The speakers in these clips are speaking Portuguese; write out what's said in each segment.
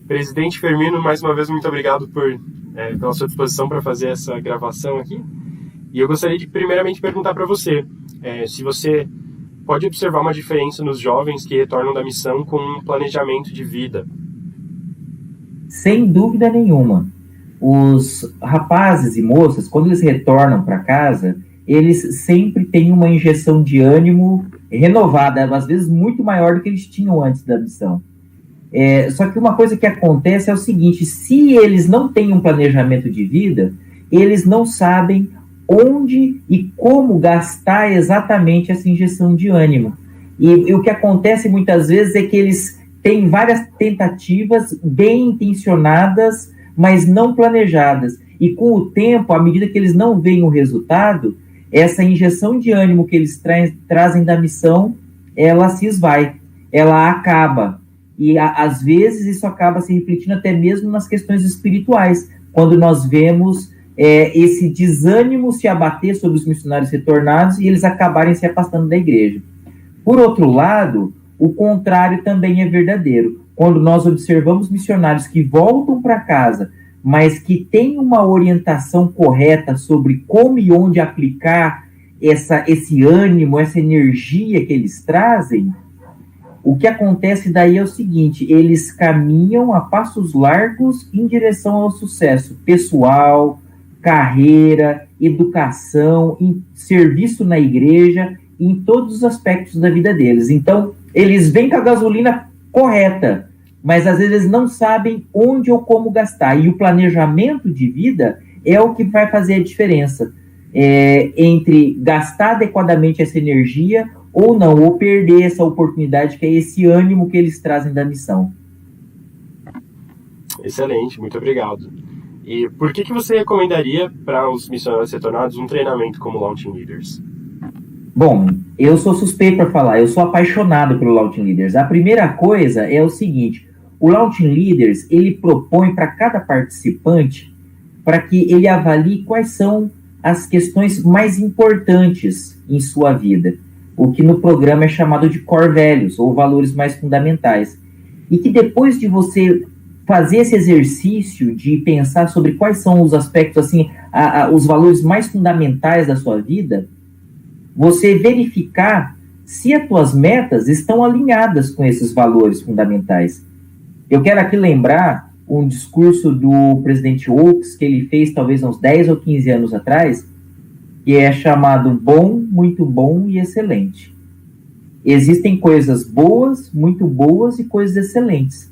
Presidente Firmino, mais uma vez, muito obrigado pela sua disposição para fazer essa gravação aqui. E eu gostaria de, primeiramente, perguntar para você se você pode observar uma diferença nos jovens que retornam da missão com um planejamento de vida. Sem dúvida nenhuma. Os rapazes e moças, quando eles retornam para casa, eles sempre têm uma injeção de ânimo renovada, às vezes muito maior do que eles tinham antes da missão. Só que uma coisa que acontece é o seguinte: se eles não têm um planejamento de vida, eles não sabem onde e como gastar exatamente essa injeção de ânimo. E o que acontece muitas vezes é que eles têm várias tentativas bem intencionadas, mas não planejadas. E com o tempo, à medida que eles não veem o resultado, essa injeção de ânimo que eles trazem da missão, ela se esvai, ela acaba. E às vezes isso acaba se refletindo até mesmo nas questões espirituais, quando nós vemos esse desânimo se abater sobre os missionários retornados e eles acabarem se afastando da igreja. Por outro lado, o contrário também é verdadeiro. Quando nós observamos missionários que voltam para casa, mas que têm uma orientação correta sobre como e onde aplicar esse ânimo, essa energia que eles trazem, o que acontece daí é o seguinte: eles caminham a passos largos em direção ao sucesso pessoal, carreira, educação, em serviço na igreja, em todos os aspectos da vida deles. Então, eles vêm com a gasolina correta, mas às vezes eles não sabem onde ou como gastar. E o planejamento de vida é o que vai fazer a diferença entre gastar adequadamente essa energia ou não, ou perder essa oportunidade, que é esse ânimo que eles trazem da missão. Excelente, muito obrigado. E por que você recomendaria para os missionários retornados um treinamento como Launching Leaders? Bom, eu sou suspeito para falar, eu sou apaixonado pelo Launching Leaders. A primeira coisa é o seguinte: o Launching Leaders, ele propõe para cada participante para que ele avalie quais são as questões mais importantes em sua vida, o que no programa é chamado de core values, ou valores mais fundamentais. E que depois de você fazer esse exercício de pensar sobre quais são os aspectos, assim, os valores mais fundamentais da sua vida, você verificar se as tuas metas estão alinhadas com esses valores fundamentais. Eu quero aqui lembrar um discurso do presidente Oaks, que ele fez talvez uns 10 ou 15 anos atrás, que é chamado Bom, Muito Bom e Excelente. Existem coisas boas, muito boas e coisas excelentes.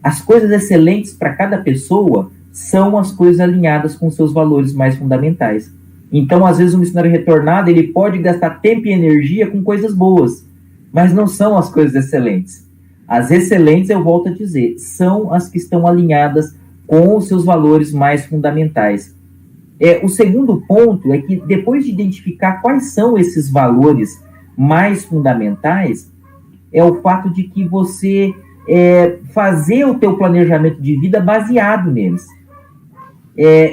As coisas excelentes para cada pessoa são as coisas alinhadas com seus valores mais fundamentais. Então, às vezes, o missionário retornado, ele pode gastar tempo e energia com coisas boas, mas não são as coisas excelentes. As excelentes, eu volto a dizer, são as que estão alinhadas com os seus valores mais fundamentais. O segundo ponto é que, depois de identificar quais são esses valores mais fundamentais, é o fato de que você fazer o teu planejamento de vida baseado neles.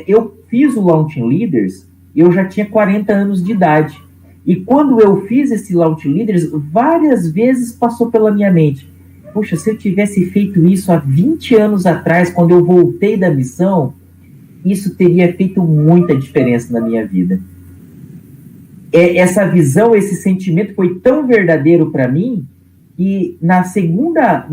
Eu fiz o Launching Leaders, eu já tinha 40 anos de idade. E quando eu fiz esse Launching Leaders, várias vezes passou pela minha mente: poxa, se eu tivesse feito isso há 20 anos atrás, quando eu voltei da missão, isso teria feito muita diferença na minha vida. Essa visão, esse sentimento foi tão verdadeiro para mim, que na segunda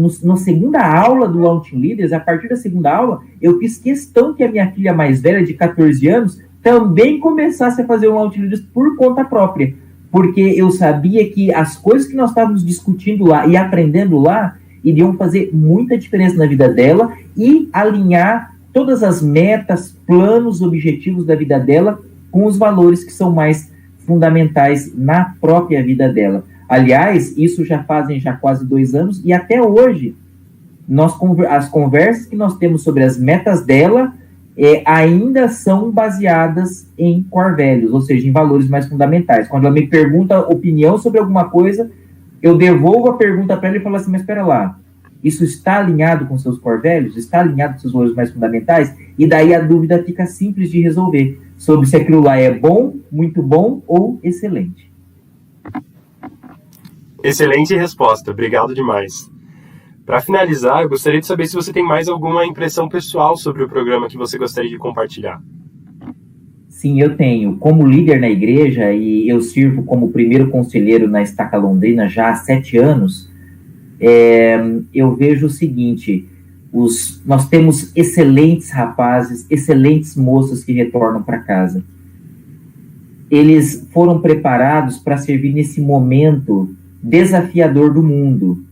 aula do Launching Leaders, a partir da segunda aula, eu fiz questão que a minha filha mais velha, de 14 anos, também começasse a fazer um Launching Leaders por conta própria, porque eu sabia que as coisas que nós estávamos discutindo lá e aprendendo lá iriam fazer muita diferença na vida dela e alinhar todas as metas, planos, objetivos da vida dela com os valores que são mais fundamentais na própria vida dela. Aliás, isso já fazem quase 2 anos, e até hoje, as conversas que nós temos sobre as metas dela ainda são baseadas em core values, ou seja, em valores mais fundamentais. Quando ela me pergunta opinião sobre alguma coisa, eu devolvo a pergunta para ela e falo assim: mas espera lá, isso está alinhado com seus core values? Está alinhado com seus valores mais fundamentais? E daí a dúvida fica simples de resolver, sobre se aquilo lá é bom, muito bom ou excelente. Excelente resposta, obrigado demais. Para finalizar, eu gostaria de saber se você tem mais alguma impressão pessoal sobre o programa que você gostaria de compartilhar. Sim, eu tenho. Como líder na igreja, e eu sirvo como primeiro conselheiro na Estaca Londrina já há 7 anos, eu vejo o seguinte: nós temos excelentes rapazes, excelentes moças que retornam para casa. Eles foram preparados para servir nesse momento desafiador do mundo.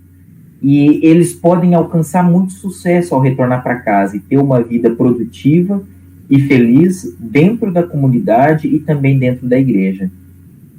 E eles podem alcançar muito sucesso ao retornar para casa e ter uma vida produtiva e feliz dentro da comunidade e também dentro da igreja.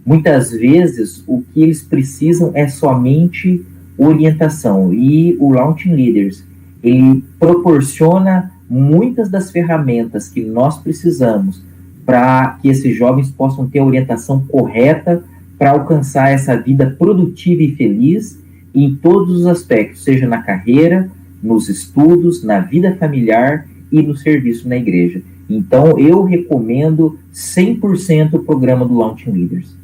Muitas vezes, o que eles precisam é somente orientação. E o Launching Leaders, ele proporciona muitas das ferramentas que nós precisamos para que esses jovens possam ter a orientação correta para alcançar essa vida produtiva e feliz em todos os aspectos, seja na carreira, nos estudos, na vida familiar e no serviço na igreja. Então, eu recomendo 100% o programa do Launching Leaders.